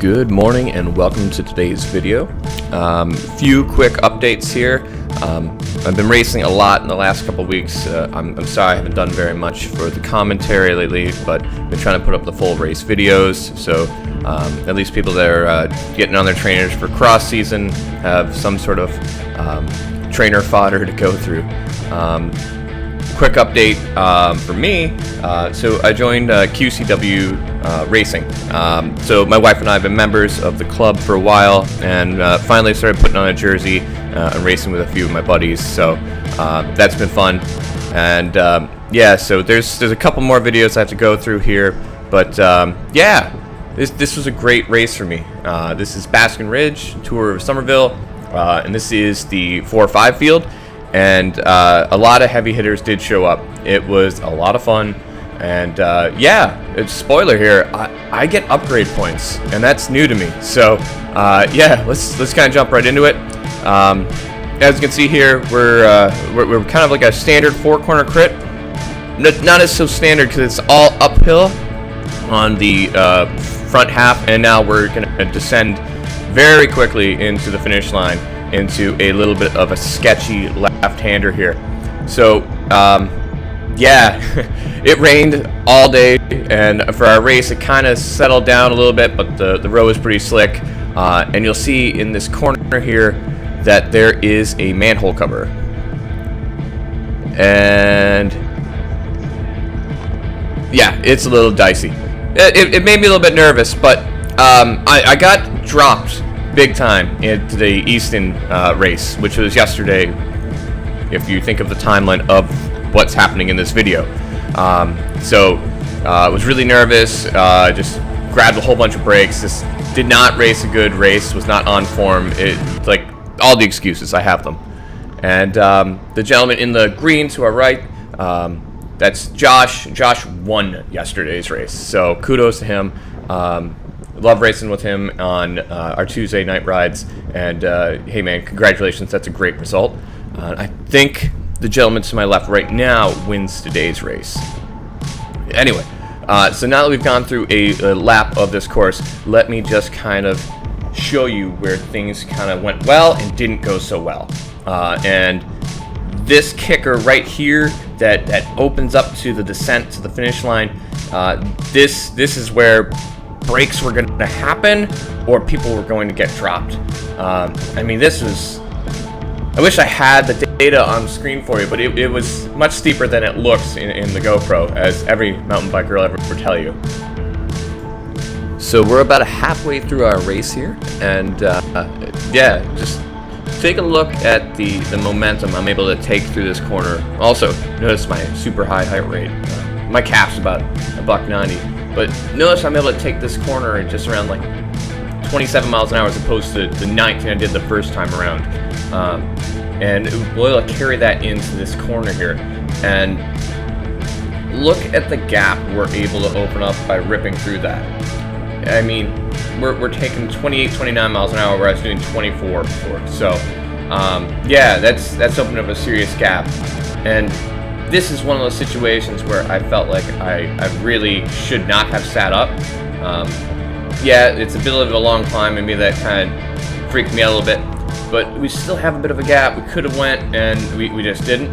Good morning and welcome to today's video. Few quick updates here. I've been racing a lot in the last couple weeks. I'm sorry I haven't done very much for the commentary lately, but I've been trying to put up the full race videos, so at least people that are getting on their trainers for cross season have some sort of trainer fodder to go through. Quick update for me. So I joined QCW Racing. So my wife and I have been members of the club for a while, and finally started putting on a jersey and racing with a few of my buddies. So that's been fun. And yeah, so there's a couple more videos I have to go through here, but yeah, this was a great race for me. This is Basking Ridge, tour of Somerville, and this is the 4-5 field. And a lot of heavy hitters did show up. It was a lot of fun, and yeah, it's spoiler here. I get upgrade points, and that's new to me. So yeah, let's kind of jump right into it. As you can see here, we're kind of like a standard 4-corner crit. Not as so standard because it's all uphill on the front half, and now we're gonna descend very quickly into the finish line, into a little bit of a sketchy left-hander here. So yeah, it rained all day, and for our race it kind of settled down a little bit, but the road was pretty slick, and you'll see in this corner here that there is a manhole cover, and yeah, it's a little dicey. It made me a little bit nervous, but I got dropped big time into the Easton race, which was yesterday, if you think of the timeline of what's happening in this video. So I was really nervous, just grabbed a whole bunch of breaks, just did not race a good race, was not on form. Like all the excuses, I have them. And the gentleman in the green to our right, that's Josh. Josh won yesterday's race, so kudos to him. Love racing with him on our Tuesday night rides, and hey man, congratulations, that's a great result. I think the gentleman to my left right now wins today's race. Anyway, so now that we've gone through a lap of this course, let me just kind of show you where things kind of went well and didn't go so well. And this kicker right here that opens up to the descent to the finish line, this is where breaks were going to happen or people were going to get dropped. I mean, this was, I wish I had the data on screen for you, but it was much steeper than it looks in the GoPro, as every mountain biker will ever tell you. So we're about halfway through our race here, and yeah, just take a look at the momentum I'm able to take through this corner. Also, notice my super high height rate. My cap's about $190. But notice I'm able to take this corner at just around like 27 miles an hour as opposed to the 19 I did the first time around. And we'll carry that into this corner here. And look at the gap we're able to open up by ripping through that. I mean, we're taking 28, 29 miles an hour where I was doing 24 before. So yeah, that's opened up a serious gap. And this is one of those situations where I felt like I really should not have sat up. Yeah, it's a bit of a long climb, and maybe that kind of freaked me out a little bit. But we still have a bit of a gap. We could have went, and we just didn't.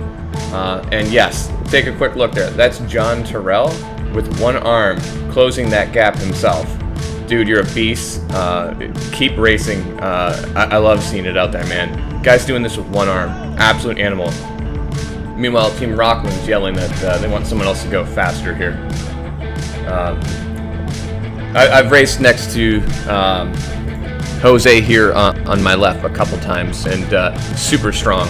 And yes, take a quick look there. That's John Terrell with one arm closing that gap himself. Dude, you're a beast. Keep racing. I love seeing it out there, man. Guys doing this with one arm. Absolute animal. Meanwhile, Team Rockland's yelling that they want someone else to go faster here. I've raced next to Jose here on my left a couple times, and super strong.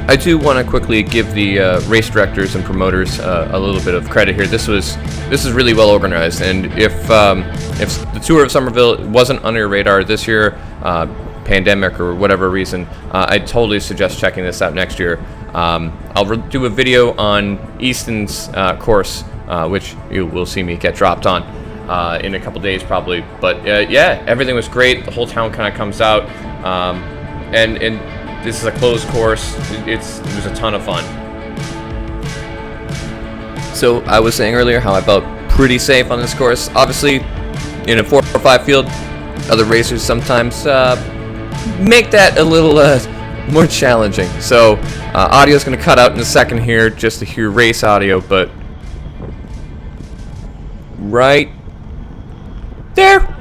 I do want to quickly give the race directors and promoters a little bit of credit here. This is really well organized, and if the tour of Somerville wasn't on your radar this year, pandemic or whatever reason, I totally suggest checking this out next year. I'll do a video on Easton's course, which you will see me get dropped on in a couple days probably. But yeah, everything was great. The whole town kind of comes out, and this is a closed course. It was a ton of fun. So I was saying earlier how I felt pretty safe on this course. Obviously, in a 4 or 5 field. Other racers sometimes make that a little more challenging. So audio is going to cut out in a second here just to hear race audio, but right there.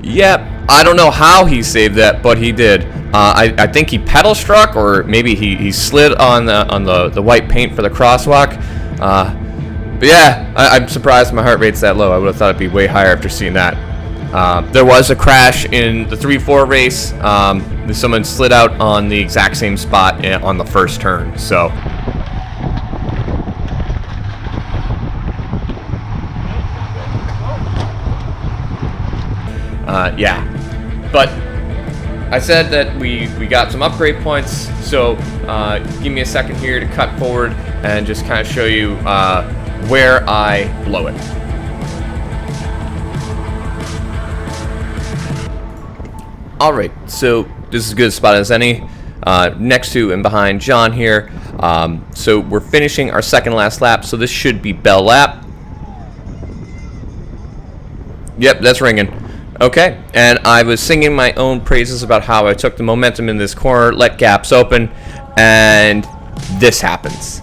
Yep. I don't know how he saved that, but he did. I think he pedal struck, or maybe he slid on the white paint for the crosswalk. But yeah, I'm surprised my heart rate's that low. I would have thought it'd be way higher after seeing that. There was a crash in the 3-4 race. Someone slid out on the exact same spot on the first turn. So yeah, but I said that we got some upgrade points, so give me a second here to cut forward and just kind of show you where I blow it. Alright, so this is as good a spot as any, next to and behind John here. So we're finishing our second last lap, so this should be bell lap. Yep, that's ringing. Okay, and I was singing my own praises about how I took the momentum in this corner, let gaps open, and this happens.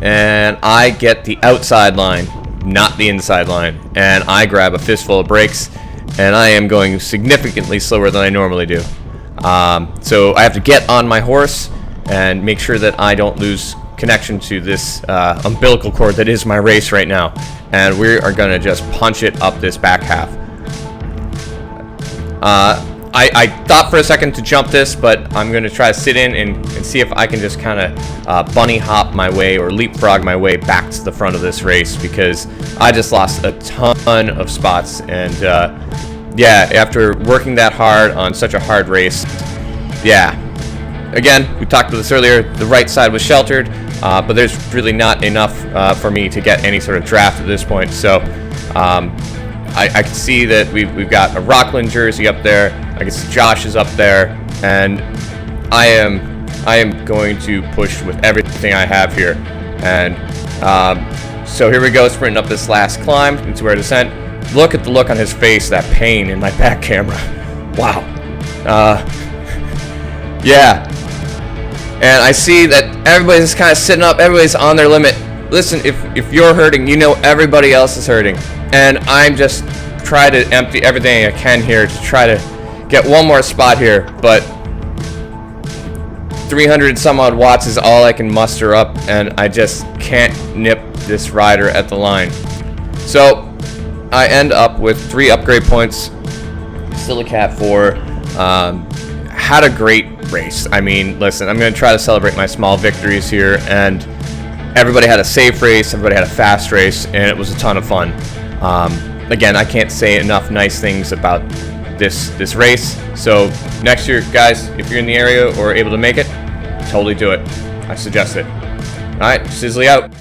And I get the outside line, not the inside line, and I grab a fistful of brakes, and I am going significantly slower than I normally do. So I have to get on my horse and make sure that I don't lose connection to this umbilical cord that is my race right now. And we are going to just punch it up this back half. I thought for a second to jump this, but I'm going to try to sit in and see if I can just kind of bunny hop my way or leapfrog my way back to the front of this race, because I just lost a ton of spots. And yeah, after working that hard on such a hard race, yeah. Again, we talked about this earlier, the right side was sheltered, but there's really not enough for me to get any sort of draft at this point. So I can see that we've got a Rockland jersey up there. I can see Josh is up there, and I am going to push with everything I have here. And so here we go, sprinting up this last climb into our descent. Look at the look on his face, that pain in my back camera. Wow. Yeah. And I see that everybody's kind of sitting up. Everybody's on their limit. Listen, if you're hurting, you know everybody else is hurting. And I'm just trying to empty everything I can here to try to get one more spot here. But 300 some odd watts is all I can muster up, and I just can't nip this rider at the line. So I end up with 3 upgrade points. Still a Cat 4. Had a great race. I mean, listen, I'm going to try to celebrate my small victories here, and everybody had a safe race, everybody had a fast race, and it was a ton of fun. Again, I can't say enough nice things about this race. So next year, guys, if you're in the area or able to make it, totally do it. I suggest it. All right, Sizzly out.